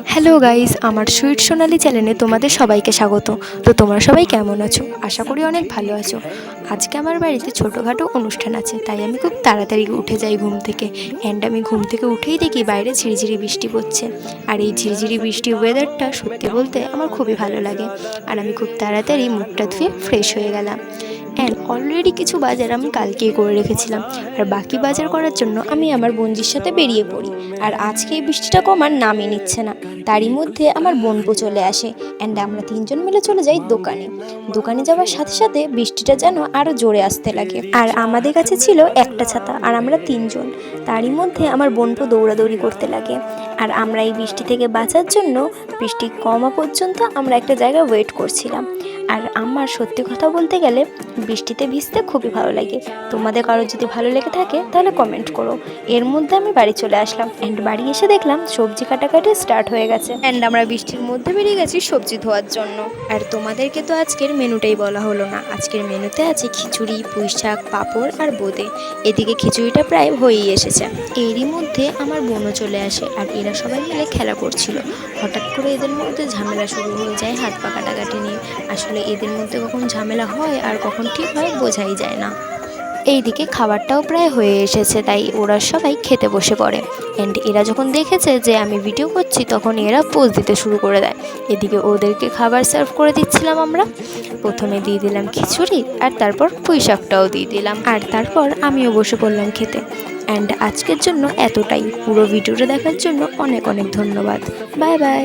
Hello guys, আমার sweet সোনালি চ্যানেলে তোমাদের সবাইকে স্বাগত। তো তোমরা সবাই কেমন আছো? আশা করি অনেক ভালো আছো। আজকে আমার বাড়িতে ছোটোখাটো অনুষ্ঠান আছে, তাই আমি খুব তাড়াতাড়ি উঠে যাই ঘুম থেকে। অ্যান্ড আমি ঘুম থেকে উঠেই দেখি বাইরে ঝিরিঝিরি বৃষ্টি পড়ছে। আর এই ঝিরিঝিরি বৃষ্টি ওয়েদারটা সত্যি বলতে আমার খুবই ভালো লাগে। আর আমি খুব তাড়াতাড়ি মুখটা ধুয়ে ফ্রেশ হয়ে গেলাম। অ্যান্ড অলরেডি কিছু বাজার আমি কালকেই করে রেখেছিলাম, আর বাকি বাজার করার জন্য আমি আমার বোনজির সাথে বেরিয়ে পড়ি। আর আজকে এই বৃষ্টিটা কমার নামই নিচ্ছে না। তারই মধ্যে আমার বোনপো চলে আসে, অ্যান্ড আমরা তিনজন মিলে চলে যাই দোকানে যাওয়ার সাথে সাথে বৃষ্টিটা যেন আরও জোরে আসতে লাগে। আর আমাদের কাছে ছিল একটা ছাতা, আর আমরা তিনজন। তারই মধ্যে আমার বোনপো দৌড়াদৌড়ি করতে লাগে। আর আমরা এই বৃষ্টি থেকে বাঁচার জন্য বৃষ্টি কমা পর্যন্ত আমরা একটা জায়গায় ওয়েট করছিলাম। আর আমার সত্যি কথা বলতে গেলে বৃষ্টিতে ভিজতে খুবই ভালো লাগে। তোমাদের কারো যদি ভালো লেগে থাকে তাহলে কমেন্ট করো। এর মধ্যে আমি বাড়ি চলে আসলাম, অ্যান্ড বাড়ি এসে দেখলাম সবজি কাটাকাটি স্টার্ট হয়ে গেছে। অ্যান্ড আমরা বৃষ্টির মধ্যে বেরিয়ে গেছি সবজি ধোয়ার জন্য। আর তোমাদেরকে তো আজকের মেনুটাই বলা হলো না। আজকের মেনুতে আছে খিচুড়ি, পুঁই শাক, পাঁপড় আর বোঁদে। এদিকে খিচুড়িটা প্রায় হয়েই এসেছে। এরই মধ্যে আমার বোনও চলে আসে, আর এরা সবাই মিলে খেলা করছিল। হঠাৎ করে এদের মধ্যে ঝামেলা শুরু হয়ে যায় হাত পা কাটাকাটি নিয়ে। আসলে এদের মধ্যে কখন ঝামেলা হয় আর কখন ঠিক হয় বোঝাই যায় না। এইদিকে খাবারটাও প্রায় হয়ে এসেছে, তাই ওরা সবাই খেতে বসে পড়ে। অ্যান্ড এরা যখন দেখেছে যে আমি ভিডিও করছি তখন এরা পোজ দিতে শুরু করে দেয়। এদিকে ওদেরকে খাবার সার্ভ করে দিচ্ছিলাম আমরা। প্রথমে দিয়ে দিলাম খিচুড়ি, আর তারপর পুঁই শাকটাও দিয়ে দিলাম, আর তারপর আমিও বসে পড়লাম খেতে। অ্যান্ড আজকের জন্য এতটাই। পুরো ভিডিওটা দেখার জন্য অনেক অনেক ধন্যবাদ। Bye bye.